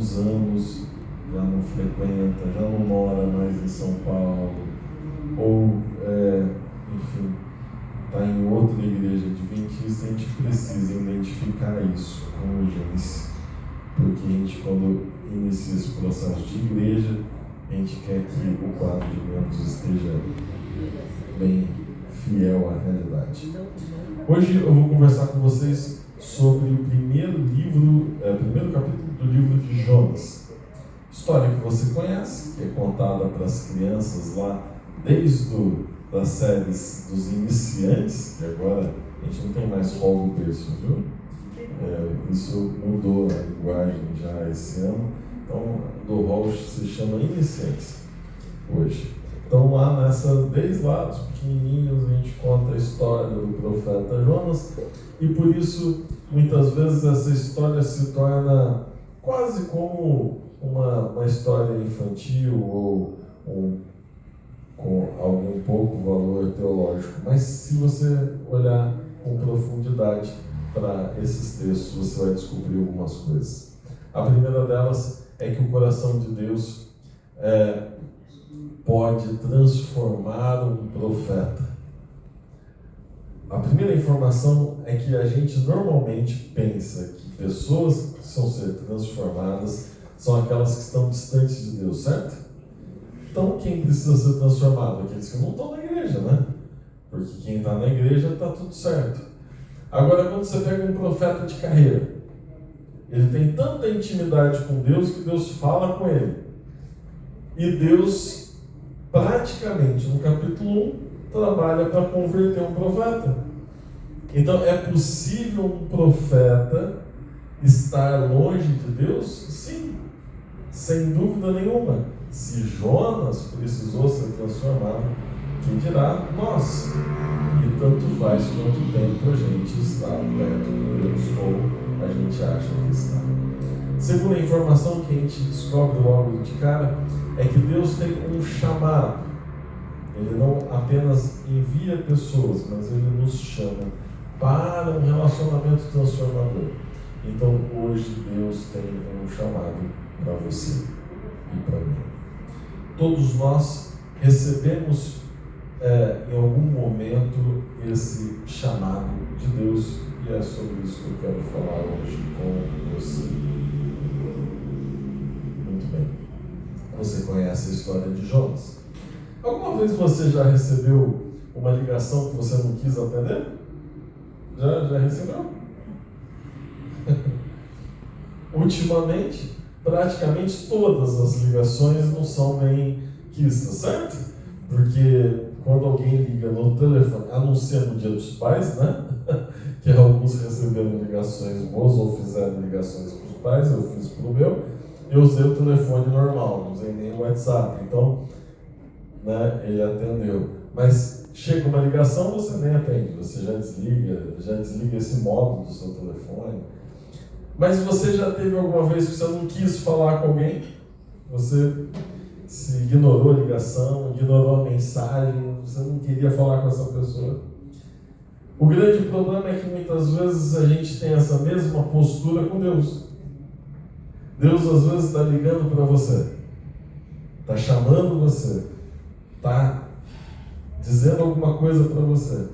alguns anos já não frequenta, já não mora mais em São Paulo, ou, enfim, está em outra igreja adventista, a gente precisa identificar isso com urgência, porque a gente, quando inicia esse processo de igreja, a gente quer que o quadro de membros esteja bem fiel à realidade. Hoje eu vou conversar com vocês sobre o primeiro capítulo do livro de Jonas. História que você conhece, que é contada para as crianças lá desde das séries dos iniciantes, que agora a gente não tem mais rol do berço, viu? Isso mudou a linguagem já esse ano. Então, do rol se chama iniciantes hoje. Então, desde lá dos pequenininhos, a gente conta a história do profeta Jonas, e por isso, muitas vezes, essa história se torna quase como uma história infantil ou com algum pouco valor teológico. Mas se você olhar com profundidade para esses textos, você vai descobrir algumas coisas. A primeira delas é que o coração de Deus pode transformar um profeta. A primeira informação é que a gente normalmente pensa que pessoas que precisam ser transformadas são aquelas que estão distantes de Deus, certo? Então, quem precisa ser transformado? Aqueles que não estão na igreja, né? Porque quem está na igreja está tudo certo. Agora, quando você pega um profeta de carreira, ele tem tanta intimidade com Deus que Deus fala com ele. E Deus, praticamente, no capítulo 1, trabalha para converter um profeta. Então, é possível um profeta estar longe de Deus? Sim, sem dúvida nenhuma. Se Jonas precisou ser transformado, quem dirá nós? E tanto faz quanto tempo a gente está perto de Deus, ou a gente acha que está. Segunda informação que a gente descobre logo de cara é que Deus tem um chamado. Ele não apenas envia pessoas, mas Ele nos chama para um relacionamento transformador. Então hoje Deus tem um chamado para você e para mim. Todos nós recebemos em algum momento esse chamado de Deus, e é sobre isso que eu quero falar hoje com você. Muito bem. Você conhece a história de Jonas? Alguma vez você já recebeu uma ligação que você não quis atender? Já recebeu? Ultimamente, praticamente todas as ligações não são bem quistas, certo? Porque quando alguém liga no telefone, anunciando o Dia dos Pais, né? Que alguns receberam ligações boas ou fizeram ligações para os pais, eu fiz para o meu, eu usei o telefone normal, não usei nem o WhatsApp, então, né, ele atendeu. Mas chega uma ligação, você nem atende, você já desliga esse modo do seu telefone. Mas você já teve alguma vez que você não quis falar com alguém? Você se ignorou a ligação, ignorou a mensagem, você não queria falar com essa pessoa? O grande problema é que muitas vezes a gente tem essa mesma postura com Deus. Deus às vezes está ligando para você, está chamando você, está dizendo alguma coisa para você,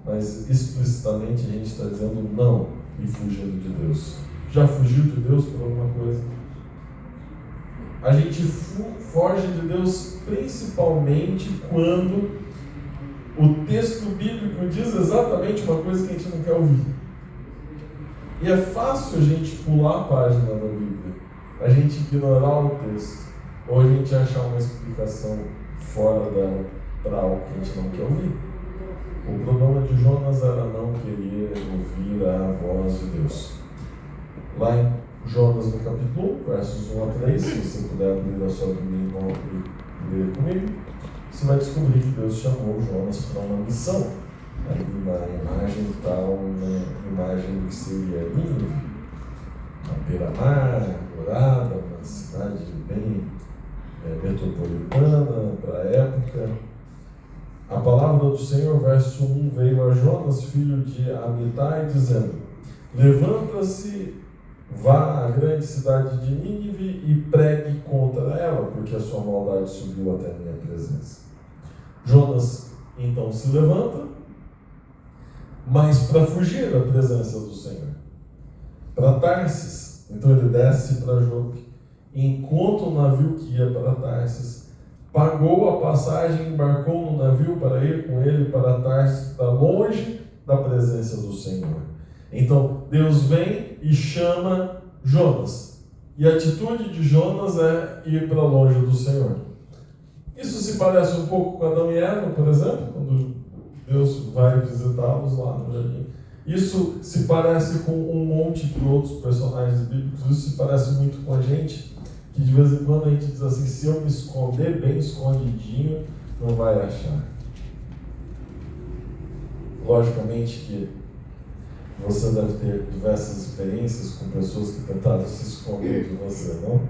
mas explicitamente a gente está dizendo não e fugindo de Deus. Já fugiu de Deus por alguma coisa? A gente foge de Deus principalmente quando o texto bíblico diz exatamente uma coisa que a gente não quer ouvir. E é fácil a gente pular a página da Bíblia, a gente ignorar o texto, ou a gente achar uma explicação fora dela para algo que a gente não quer ouvir. O problema de Jonas era não querer ouvir a voz de Deus. Lá em Jonas, no capítulo 1, versos 1 a 3, se você puder abrir a sua Bíblia e ler comigo, você vai descobrir que Deus chamou Jonas para uma missão. Ali na imagem está uma imagem do que seria Nínive, uma beira-mar, dourada, uma cidade bem metropolitana para a época. A palavra do Senhor, verso 1, veio a Jonas, filho de Amitai, dizendo: levanta-se, vá à grande cidade de Nínive sua maldade subiu até a minha presença. Jonas então se levanta, mas para fugir da presença do Senhor, para Tarsis. Então ele desce para Jope, encontra um navio que ia para Tarsis, pagou a passagem, embarcou no navio para ir com ele para Tarsis, para longe da presença do Senhor. Então Deus vem e chama Jonas, e a atitude de Jonas é ir para longe do Senhor. Isso se parece um pouco com Adão e Eva, por exemplo, quando Deus vai visitá-los lá no jardim. Isso se parece com um monte de outros personagens bíblicos. Isso se parece muito com a gente, que de vez em quando a gente diz assim: se eu me esconder bem escondidinho, não vai achar. Logicamente que você deve ter diversas experiências com pessoas que tentaram se esconder de você, não?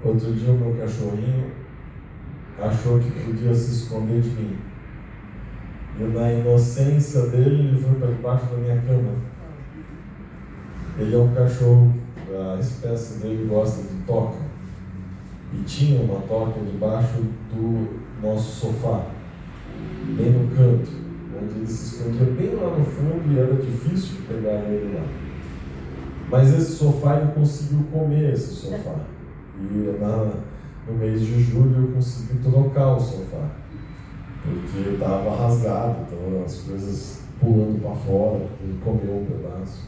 Outro dia o meu cachorrinho achou que podia se esconder de mim. E na inocência dele, ele foi para debaixo da minha cama. Ele é um cachorro, a espécie dele gosta de toca. E tinha uma toca debaixo do nosso sofá, bem no canto, onde ele se escondia bem lá no fundo e era difícil de pegar ele lá. Mas esse sofá, ele conseguiu comer esse sofá. E no mês de julho eu consegui trocar o sofá, porque estava rasgado, então as coisas pulando para fora. Ele comeu um pedaço,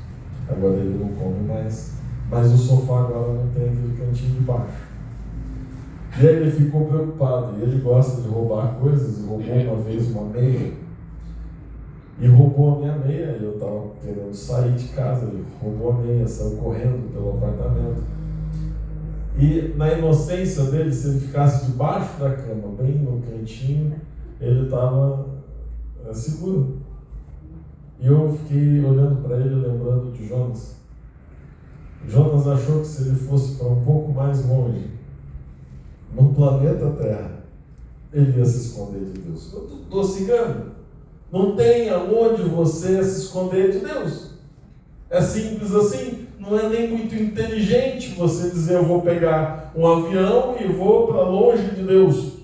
agora ele não come mais, mas o sofá agora não tem aquele cantinho de baixo. E aí ele ficou preocupado, e ele gosta de roubar coisas, e roubou uma vez uma meia, e roubou a minha meia, e eu estava querendo sair de casa, ele roubou a meia, saiu correndo pelo apartamento. E na inocência dele, se ele ficasse debaixo da cama, bem no cantinho, ele estava seguro. E eu fiquei olhando para ele, lembrando de Jonas. Jonas achou que se ele fosse para um pouco mais longe, no planeta Terra, ele ia se esconder de Deus. Eu estou se enganando. Não tem aonde você se esconder de Deus. É simples assim. Não é nem muito inteligente você dizer: eu vou pegar um avião e vou para longe de Deus.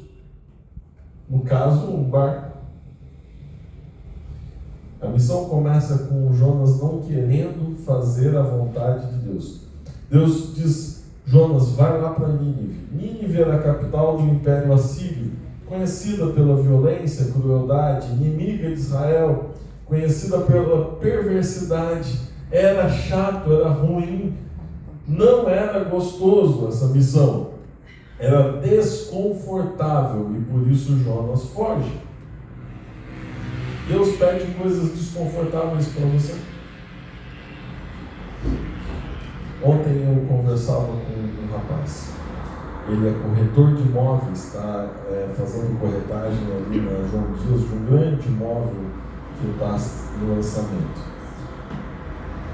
No caso, um barco. A missão começa com Jonas não querendo fazer a vontade de Deus. Deus diz: Jonas, vai lá para Nínive. Nínive era a capital do Império Assírio, conhecida pela violência, crueldade, inimiga de Israel, conhecida pela perversidade. Era chato, era ruim, não era gostoso essa missão, era desconfortável, e por isso Jonas foge. Deus pede coisas desconfortáveis para você. Ontem eu conversava com um rapaz, ele é corretor de imóveis, está fazendo corretagem ali na João Dias de um grande imóvel que está no lançamento.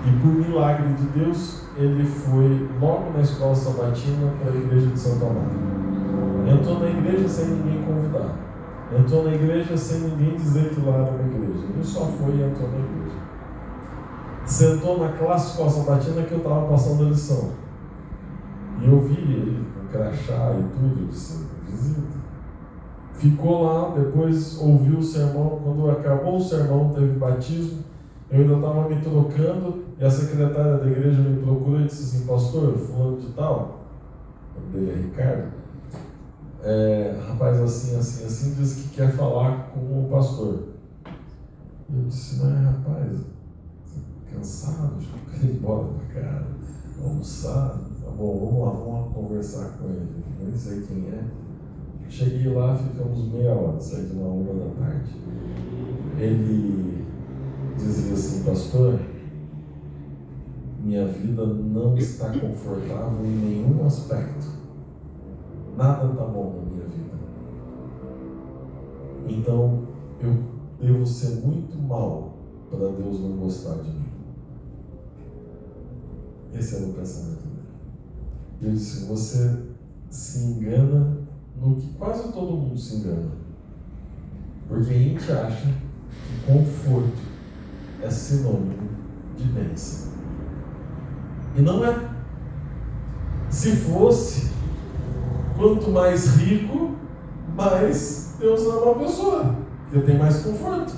E por milagre de Deus, ele foi logo na escola sabatina para a igreja de Santo Amaro. Entrou na igreja sem ninguém convidar. Entrou na igreja sem ninguém dizer que lá era uma igreja. Ele só foi e entrou na igreja. Sentou na classe escola sabatina que eu estava passando a lição. E eu vi ele com crachá e tudo, eu disse: visita. Ficou lá, depois ouviu o sermão. Quando acabou o sermão, teve batismo. Eu ainda estava me trocando e a secretária da igreja me procurou e disse assim: pastor, fulano de tal, o nome dele é Ricardo, rapaz assim, diz que quer falar com o pastor. Eu disse: mas rapaz, cansado, já queria ir embora para casa, almoçar, tá bom, vamos lá conversar com ele, nem sei quem é. Cheguei lá, ficamos meia hora, saí de 1h da tarde. Ele dizia assim: pastor, minha vida não está confortável em nenhum aspecto, nada está bom na minha vida, então eu devo ser muito mal para Deus não gostar de mim. Esse era o pensamento dele. Eu disse: você se engana no que quase todo mundo se engana, porque a gente acha que conforto é sinônimo de bênção. E não é. Se fosse, Quanto mais rico, mais Deus ama a pessoa, porque tem mais conforto.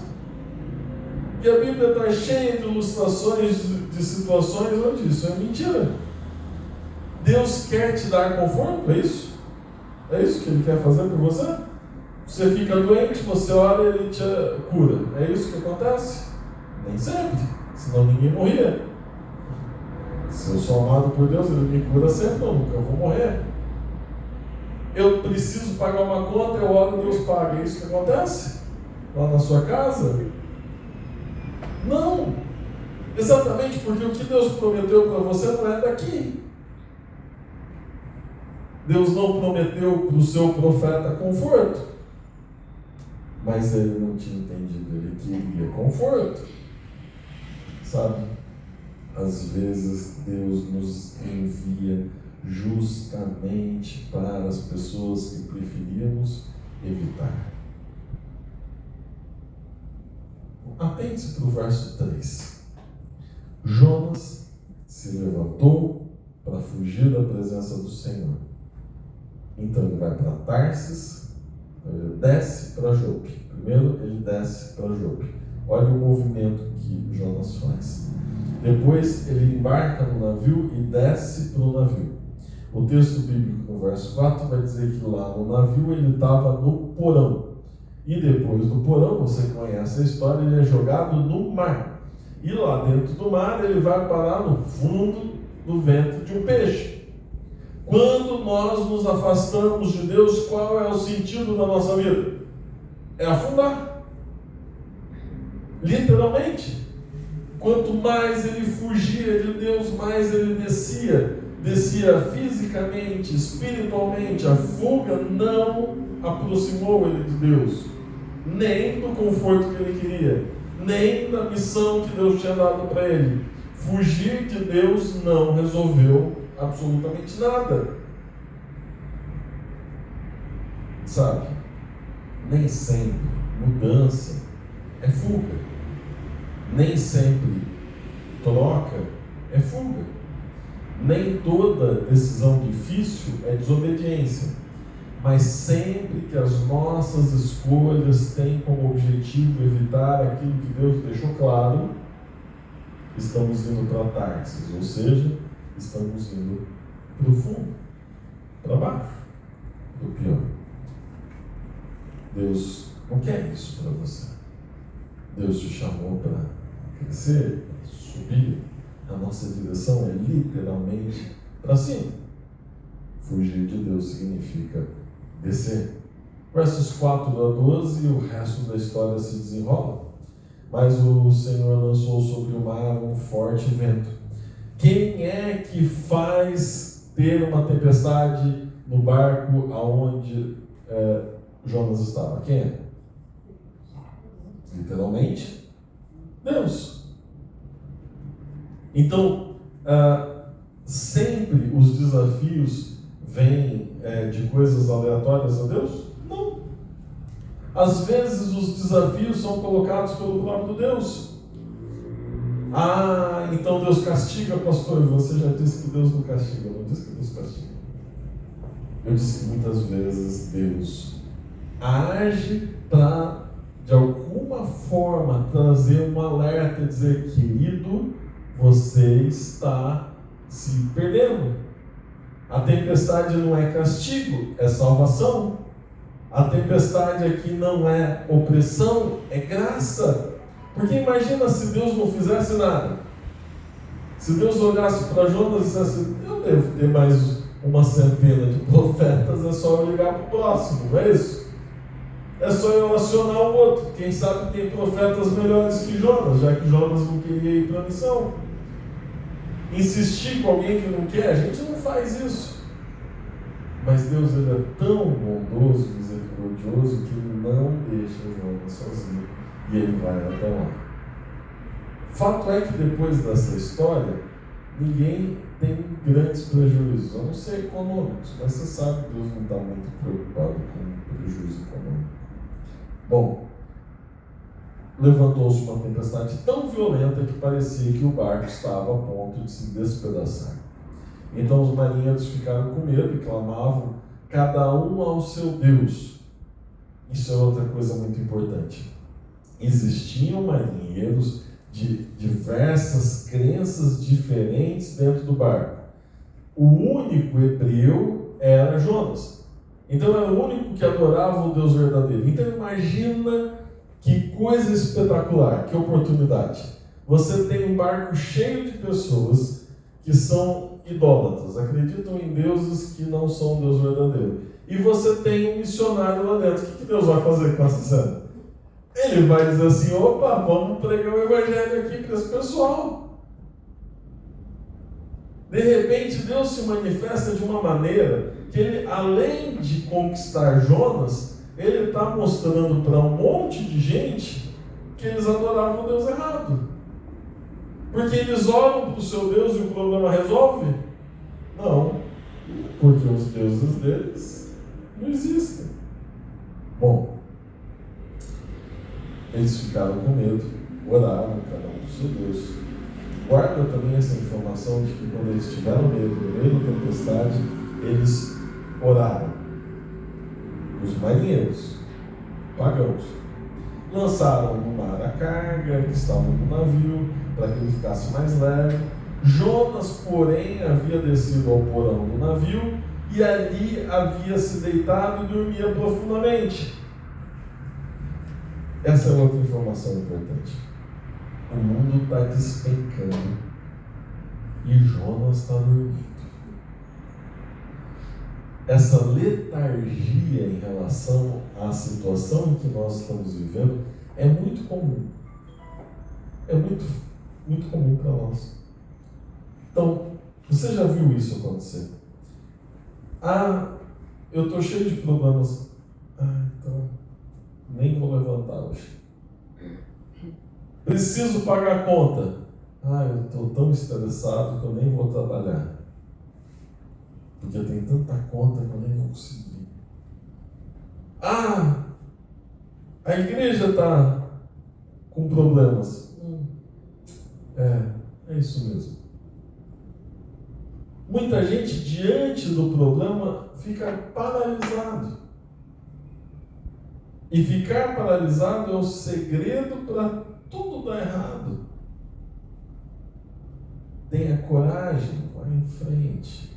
E a Bíblia está cheia de ilustrações de situações onde isso é mentira. Deus quer te dar conforto, é isso? É isso que Ele quer fazer por você? Você fica doente, você ora e Ele te cura. É isso que acontece? Nem sempre, senão ninguém morria. Se eu sou amado por Deus, Ele me cura sempre, eu nunca vou morrer. Eu preciso pagar uma conta, eu oro e Deus paga. É isso que acontece? Lá na sua casa? Não! Exatamente porque o que Deus prometeu para você não é daqui. Deus não prometeu para o seu profeta conforto, mas ele não tinha entendido, ele queria conforto. Sabe? Às vezes Deus nos envia justamente para as pessoas que preferíamos evitar. Atente-se para o verso 3. Jonas se levantou para fugir da presença do Senhor. Então ele vai para Tarsis, ele desce para Jope. Primeiro ele desce para Jope. Olha o movimento que Jonas faz. Depois ele embarca no navio e desce para o navio. O texto bíblico no verso 4 vai dizer que lá no navio ele estava no porão. E depois do porão, você conhece a história, ele é jogado no mar. E lá dentro do mar ele vai parar no fundo do ventre de um peixe. Quando nós nos afastamos de Deus, qual é o sentido da nossa vida? É afundar. Literalmente. Quanto mais ele fugia de Deus, mais ele descia. Descia fisicamente, espiritualmente. A fuga não aproximou ele de Deus. Nem do conforto que ele queria. Nem da missão que Deus tinha dado para ele. Fugir de Deus não resolveu absolutamente nada. Sabe? Nem sempre mudança é fuga. Nem sempre troca é fuga. Nem toda decisão difícil é desobediência. Mas sempre que as nossas escolhas têm como objetivo evitar aquilo que Deus deixou claro, estamos indo para Tarsis, ou seja, estamos indo para o fundo, para baixo, do pior. Deus não quer isso para você. Deus te chamou para crescer, para subir. A nossa direção é literalmente para cima. Fugir de Deus significa descer. Versos 4 a 12 e o resto da história se desenrola. Mas o Senhor lançou sobre o mar um forte vento. Quem é que faz ter uma tempestade no barco aonde Jonas estava? Quem é? Literalmente, Deus. Então, sempre os desafios vêm de coisas aleatórias a Deus? Não. Às vezes os desafios são colocados pelo próprio Deus. Ah, então Deus castiga, pastor. Você já disse que Deus não castiga. Eu não disse que Deus castiga. Eu disse que muitas vezes Deus age para, de alguma forma, trazer um alerta e dizer: querido, você está se perdendo. A tempestade não é castigo, é salvação. A tempestade aqui não é opressão, é graça. Porque imagina se Deus não fizesse nada. Se Deus olhasse para Jonas e dissesse: eu devo ter mais uma centena de profetas, é só eu ligar para o próximo, não é isso? É só eu acionar o outro. Quem sabe tem profetas melhores que Jonas, já que Jonas não queria ir para a missão. Insistir com alguém que não quer, a gente não faz isso. Mas Deus, ele é tão bondoso, misericordioso, que ele não deixa Jonas sozinho. E ele vai até lá. Fato é que depois dessa história, ninguém tem grandes prejuízos, a não ser econômicos. Mas você sabe que Deus não está muito preocupado com prejuízo econômico. Bom, levantou-se uma tempestade tão violenta que parecia que o barco estava a ponto de se despedaçar. Então os marinheiros ficaram com medo e clamavam cada um ao seu Deus. Isso é outra coisa muito importante. Existiam marinheiros de diversas crenças diferentes dentro do barco. O único hebreu era Jonas. Então era o único que adorava o Deus verdadeiro. Então imagina que coisa espetacular, que oportunidade. Você tem um barco cheio de pessoas que são idólatras, acreditam em deuses que não são o Deus verdadeiro. E você tem um missionário lá dentro. O que Deus vai fazer com essa cena? Ele vai dizer assim: opa, vamos pregar o evangelho aqui para esse pessoal. De repente Deus se manifesta de uma maneira que ele, além de conquistar Jonas, ele está mostrando para um monte de gente que eles adoravam o Deus errado. Porque eles oram para o seu Deus e o problema resolve? Não, porque os deuses deles não existem. Bom, eles ficaram com medo, oraram cada um do seu Deus. Guarda também essa informação de que quando eles tiveram medo, no meio da tempestade, eles oraram. Os marinheiros, pagãos, lançaram no mar a carga que estava no navio, para que ele ficasse mais leve. Jonas, porém, havia descido ao porão do navio e ali havia se deitado e dormia profundamente. Essa é outra informação importante. O mundo está despencando e Jonas está dormindo. Essa letargia em relação à situação em que nós estamos vivendo é muito comum. É muito comum para nós. Então, você já viu isso acontecer? Eu estou cheio de problemas. Então, nem vou levantar hoje. Preciso pagar a conta. Eu estou tão estressado que eu nem vou trabalhar. Porque tem tanta conta que eu nem vou conseguir. A igreja está com problemas. É isso mesmo. Muita gente, diante do problema, fica paralisado. E ficar paralisado é o segredo para tudo dar errado. Tenha coragem, vá em frente.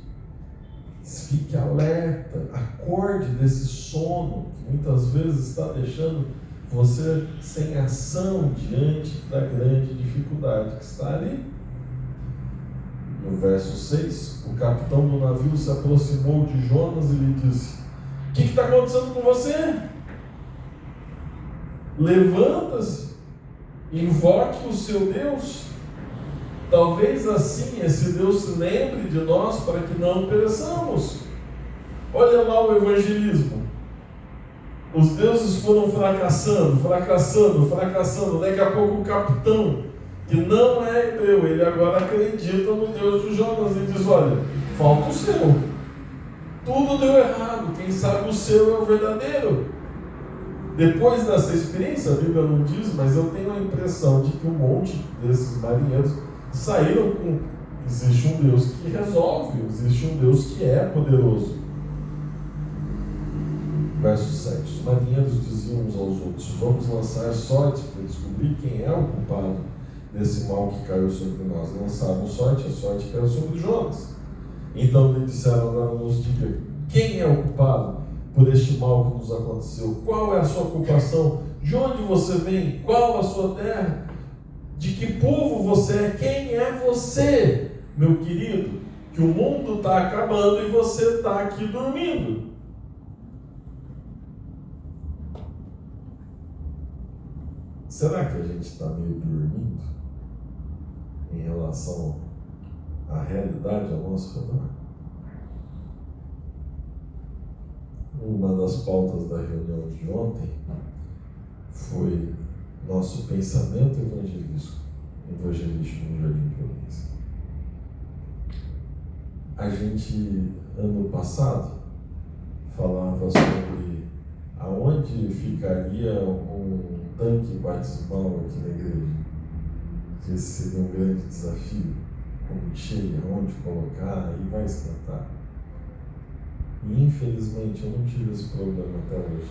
Fique alerta, acorde desse sono que muitas vezes está deixando você sem ação diante da grande dificuldade que está ali. No verso 6, o capitão do navio se aproximou de Jonas e lhe disse: o que está acontecendo com você? Levanta-se, invoque o seu Deus. Talvez assim esse Deus se lembre de nós para que não pereçamos. Olha lá o evangelismo. Os deuses foram fracassando. Daqui a pouco o capitão, que não é hebreu, ele agora acredita no Deus de Jonas e diz: olha, falta o seu. Tudo deu errado. Quem sabe o seu é o verdadeiro. Depois dessa experiência, a Bíblia não diz, mas eu tenho a impressão de que um monte desses marinheiros saíram com: existe um Deus que resolve, existe um Deus que é poderoso. Verso 7. Os marinheiros diziam uns aos outros: vamos lançar sorte para descobrir quem é o culpado desse mal que caiu sobre nós. Lançaram sorte, a sorte caiu sobre Jonas. Então lhe disseram: agora nos diga, quem é o culpado por este mal que nos aconteceu? Qual é a sua ocupação? De onde você vem? Qual a sua terra? De que povo você é? Quem é você, meu querido? Que o mundo está acabando e você está aqui dormindo. Será que a gente está meio dormindo em relação à realidade ao nosso redor? Uma das pautas da reunião de ontem foi nosso pensamento evangelístico no Jardim Província. A gente, ano passado, falava sobre aonde ficaria um tanque batismal aqui na igreja. Que esse seria um grande desafio, como cheia, onde colocar, e vai esquentar. E infelizmente eu não tive esse problema até hoje.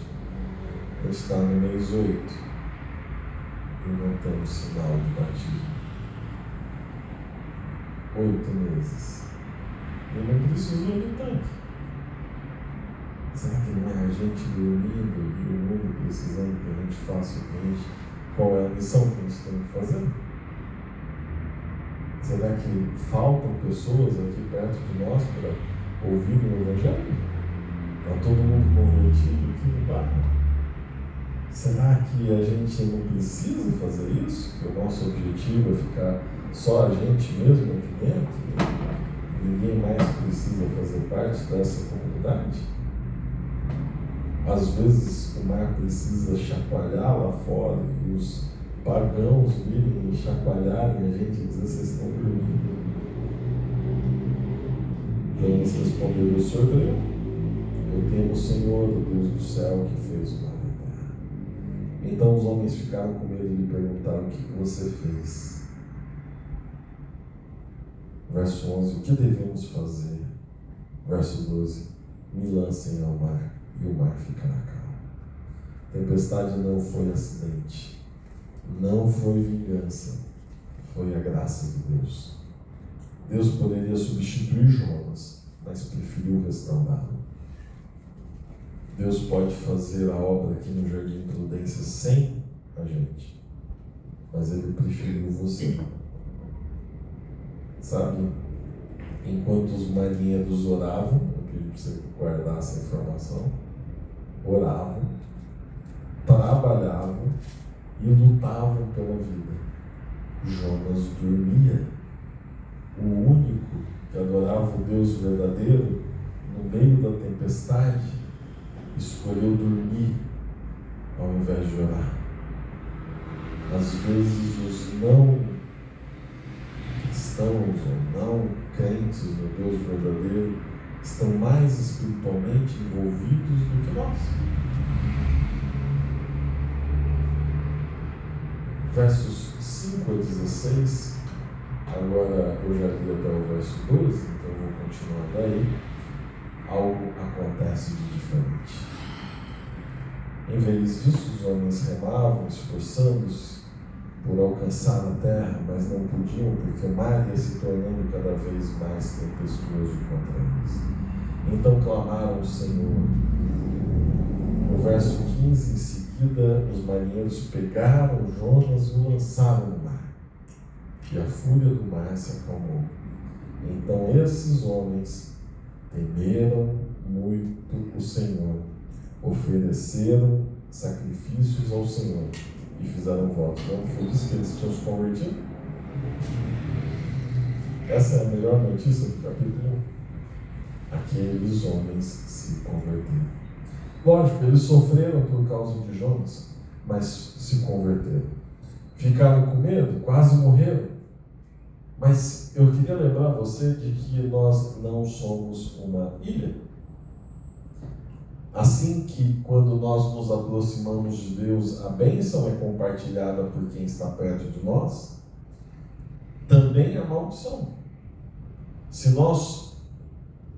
A gente está no mês 8 e não temos sinal de batismo. 8 meses. Eu não preciso ir no tanque. Será que não é a gente dormindo e o mundo precisando que a gente faça o que a gente... Qual é a missão que a gente tem que fazer? Será que faltam pessoas aqui perto de nós para ouvirem o Evangelho? Está todo mundo convertido aqui no bairro? Será que a gente não precisa fazer isso? Que o nosso objetivo é ficar só a gente mesmo aqui dentro? Ninguém mais precisa fazer parte dessa comunidade? Às vezes o mar precisa chacoalhar lá fora e os pagãos virem e chacoalharem a gente e dizer: vocês estão dormindo. Jonas respondeu: eu sou hebreu. Eu temo o Senhor, o Deus do céu, que fez o mar e a terra. Então os homens ficaram com medo e lhe perguntaram: o que você fez? Verso 11: o que devemos fazer? Verso 12: me lancem ao mar e o mar ficará calmo. Tempestade não foi acidente, não foi vingança, foi a graça de Deus. Deus poderia substituir Jonas, mas preferiu restaurá-lo. Deus pode fazer a obra aqui no Jardim Prudência sem a gente, mas Ele preferiu você. Sabe, enquanto os marinheiros oravam, eu pedi para você guardar essa informação, oravam, trabalhavam e lutavam pela vida, Jonas dormia. O único que adorava o Deus verdadeiro, no meio da tempestade, escolheu dormir ao invés de orar. Às vezes os não cristãos ou não crentes no Deus verdadeiro estão mais espiritualmente envolvidos do que nós. Versos 5 a 16, agora eu já li até o verso 12, então eu vou continuar daí. Algo acontece de diferente. Em vez disso, os homens remavam, esforçando-se por alcançar a terra, mas não podiam, porque o mar ia se tornando cada vez mais tempestuoso contra eles. Então clamaram ao Senhor. No verso 15, em seguida, os marinheiros pegaram Jonas e o lançaram no mar, e a fúria do mar se acalmou. Então esses homens temeram muito o Senhor, ofereceram sacrifícios ao Senhor e fizeram votos. Não foi isso que eles tinham se convertido? Essa é a melhor notícia do capítulo 1. Aqueles homens se converteram. Lógico, eles sofreram por causa de Jonas, mas se converteram. Ficaram com medo, quase morreram. Mas eu queria lembrar você de que nós não somos uma ilha. Assim que quando nós nos aproximamos de Deus, a bênção é compartilhada por quem está perto de nós, também a maldição. Se nós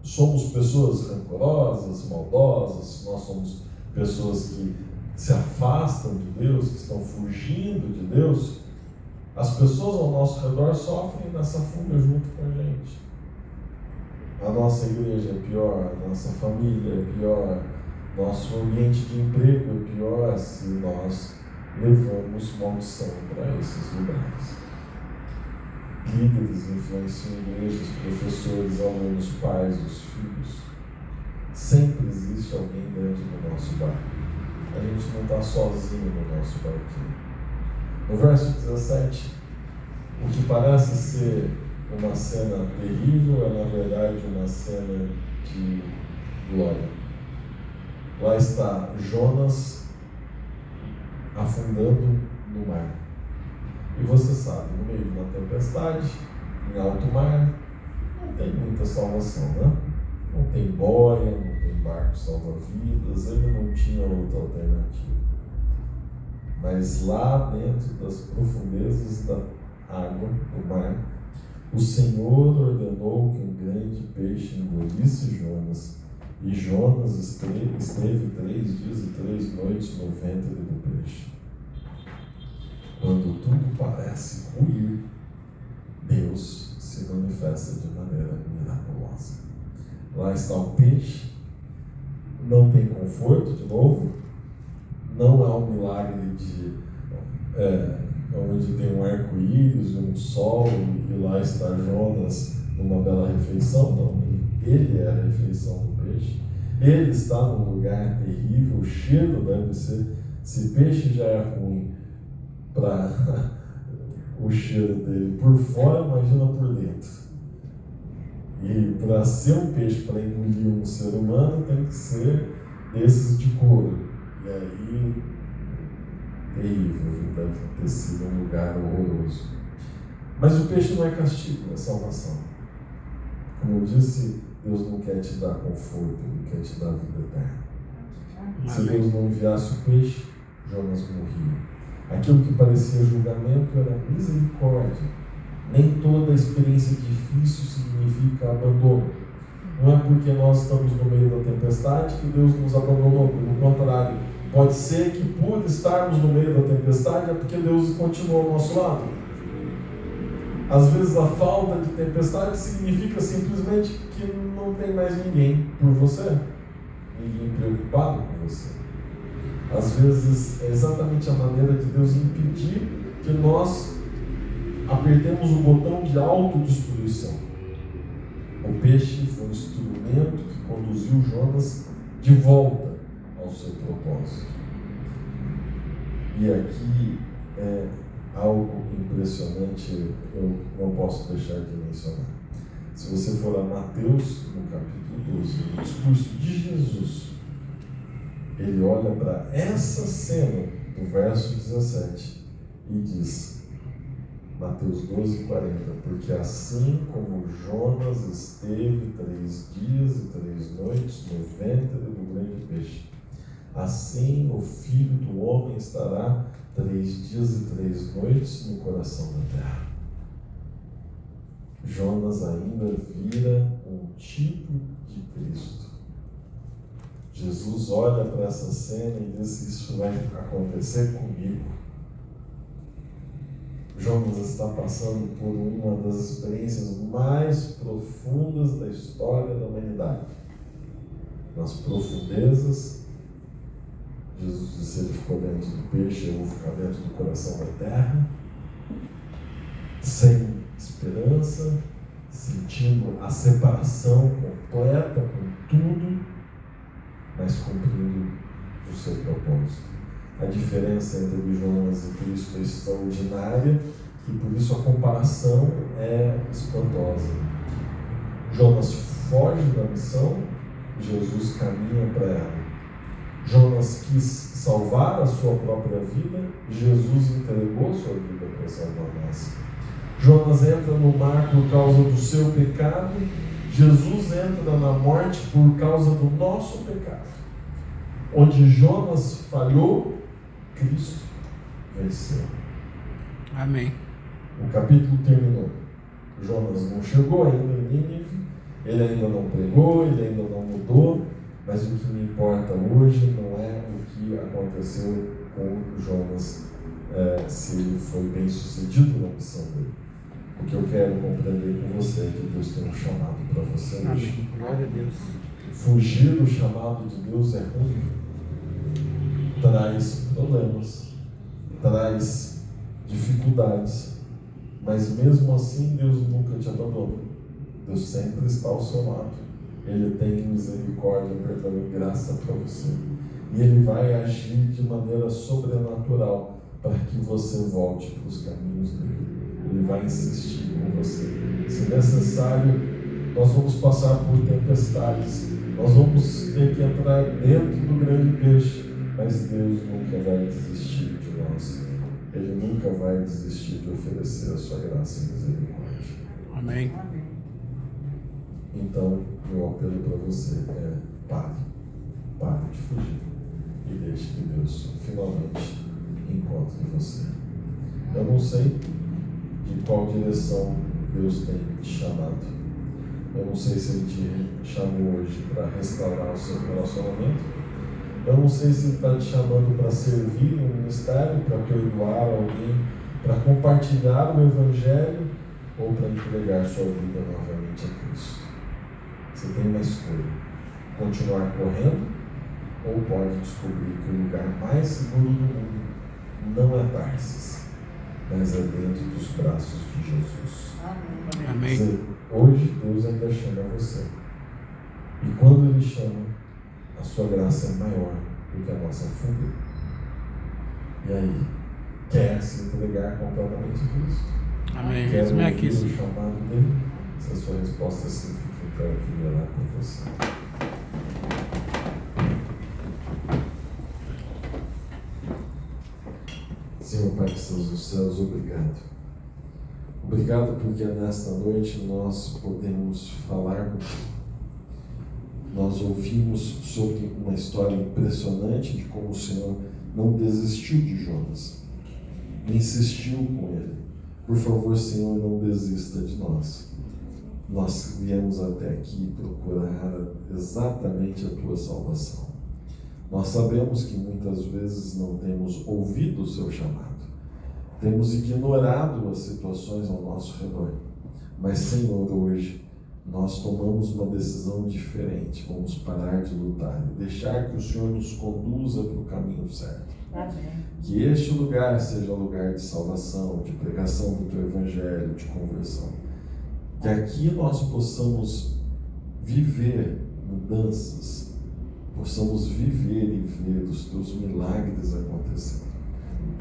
somos pessoas rancorosas, maldosas, se nós somos pessoas que se afastam de Deus, que estão fugindo de Deus, as pessoas ao nosso redor sofrem nessa fuga junto com a gente. A nossa igreja é pior, a nossa família é pior, nosso ambiente de emprego é pior se nós levamos maldição para esses lugares. Líderes influenciam igrejas, professores, alunos, pais, os filhos. Sempre existe alguém dentro do nosso barco. A gente não está sozinho no nosso barquinho. No verso 17, o que parece ser uma cena terrível é, na verdade, uma cena de glória. Lá está Jonas afundando no mar. E você sabe, no meio de uma tempestade, em alto mar, não tem muita salvação, né? Não tem boia, não tem barco salva-vidas, ele não tinha outra alternativa. Mas lá dentro das profundezas da água, do mar, o Senhor ordenou que um grande peixe engolisse Jonas, e E Jonas esteve 3 dias e 3 noites no ventre do peixe. Quando tudo parece ruir, Deus se manifesta de maneira miraculosa. Lá está o peixe, não tem conforto, de novo, não há um milagre onde tem um arco-íris, um sol, e lá está Jonas numa bela refeição. Não, ele é a refeição do peixe. Ele está num lugar terrível, o cheiro deve ser, se peixe já é ruim para o cheiro dele por fora, imagina por dentro. E para ser um peixe, para engolir um ser humano, tem que ser desses de couro. E aí, terrível, deve ter sido um lugar horroroso. Mas o peixe não é castigo, é salvação. Como eu disse, Deus não quer te dar conforto, Ele quer te dar vida eterna. Se Deus não enviasse o peixe, Jonas morria. Aquilo que parecia julgamento era misericórdia. Nem toda experiência difícil significa abandono. Não é porque nós estamos no meio da tempestade que Deus nos abandonou. Pelo contrário, pode ser que por estarmos no meio da tempestade é porque Deus continua ao nosso lado. Às vezes a falta de tempestade significa simplesmente que não tem mais ninguém por você, ninguém preocupado com você. Às vezes é exatamente a maneira de Deus impedir que nós apertemos o botão de autodestruição. O peixe foi um instrumento que conduziu Jonas de volta ao seu propósito. E aqui é algo impressionante, eu não posso deixar de mencionar. Se você for a Mateus, no capítulo 12, no discurso de Jesus, ele olha para essa cena do verso 17 e diz, Mateus 12, 40, porque assim como Jonas esteve 3 dias e 3 noites no ventre do grande peixe, assim o Filho do Homem estará 3 dias e 3 noites no coração da terra. Jonas ainda vira um tipo de Cristo. Jesus olha para essa cena e diz: isso vai acontecer comigo. Jonas está passando por uma das experiências mais profundas da história da humanidade. Nas profundezas, Jesus disse: ele ficou dentro do peixe, eu vou ficar dentro do coração da terra, sem esperança, sentindo a separação completa com tudo, mas cumprindo o seu propósito. A diferença entre Jonas e Cristo é extraordinária e por isso a comparação é espantosa. Jonas foge da missão, Jesus caminha para ela. Jonas quis salvar a sua própria vida, Jesus entregou sua vida para salvar a nossa. Jonas entra no mar por causa do seu pecado, Jesus entra na morte por causa do nosso pecado. Onde Jonas falhou, Cristo venceu. Amém. O capítulo terminou. Jonas não chegou ainda em Nínive, ele ainda não pregou, ele ainda não mudou, mas o que me importa hoje não é o que aconteceu com Jonas, se ele foi bem sucedido na missão dele. O que eu quero compreender com você é que Deus tem um chamado para você hoje. Amém. Glória a Deus. Fugir do chamado de Deus é ruim. Traz problemas, traz dificuldades, mas mesmo assim Deus nunca te abandona. Deus sempre está ao seu lado. Ele tem misericórdia, perdão e graça para você. E Ele vai agir de maneira sobrenatural para que você volte para os caminhos dele. Ele vai insistir com você. Se necessário, nós vamos passar por tempestades. Nós vamos ter que entrar dentro do grande peixe. Mas Deus nunca vai desistir de nós. Ele nunca vai desistir de oferecer a sua graça e misericórdia. Amém. Então, meu apelo para você é: pare de fugir e deixe que Deus finalmente encontre você. Eu não sei de qual direção Deus tem te chamado. Eu não sei se Ele te chamou hoje para restaurar o seu relacionamento. Eu não sei se Ele está te chamando para servir no ministério, para perdoar alguém, para compartilhar o Evangelho ou para entregar sua vida novamente a Cristo. Você tem uma escolha: continuar correndo ou pode descobrir que o lugar mais seguro do mundo não é Tarsis, mas é dentro dos braços de Jesus. Amém. Hoje Deus ainda chama você. E quando Ele chama, a sua graça é maior do que a nossa fuga. E aí, quer se entregar completamente a Cristo? Amém. Quer Eis-me ouvir aqui, o Senhor. chamado dele? Se a sua resposta é sim, fique em pé, eu queria orar por você. Senhor Pai que estás nos céus, obrigado. Obrigado porque nesta noite nós podemos falar contigo. Nós ouvimos sobre uma história impressionante de como o Senhor não desistiu de Jonas, insistiu com ele. Por favor, Senhor, não desista de nós. Nós viemos até aqui procurar exatamente a Tua salvação. Nós sabemos que muitas vezes não temos ouvido o Seu chamado. Temos ignorado as situações ao nosso redor. Mas, Senhor, hoje nós tomamos uma decisão diferente. Vamos parar de lutar e deixar que o Senhor nos conduza para o caminho certo. Amém. Que este lugar seja lugar de salvação, de pregação do Teu Evangelho, de conversão. Que aqui nós possamos viver mudanças, possamos viver e ver os Teus milagres acontecendo.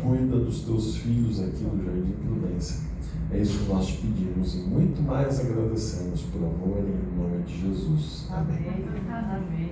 Cuida dos Teus filhos aqui do Jardim Prudência. É isso que nós te pedimos e muito mais agradecemos por amor e em nome de Jesus. Amém. Amém.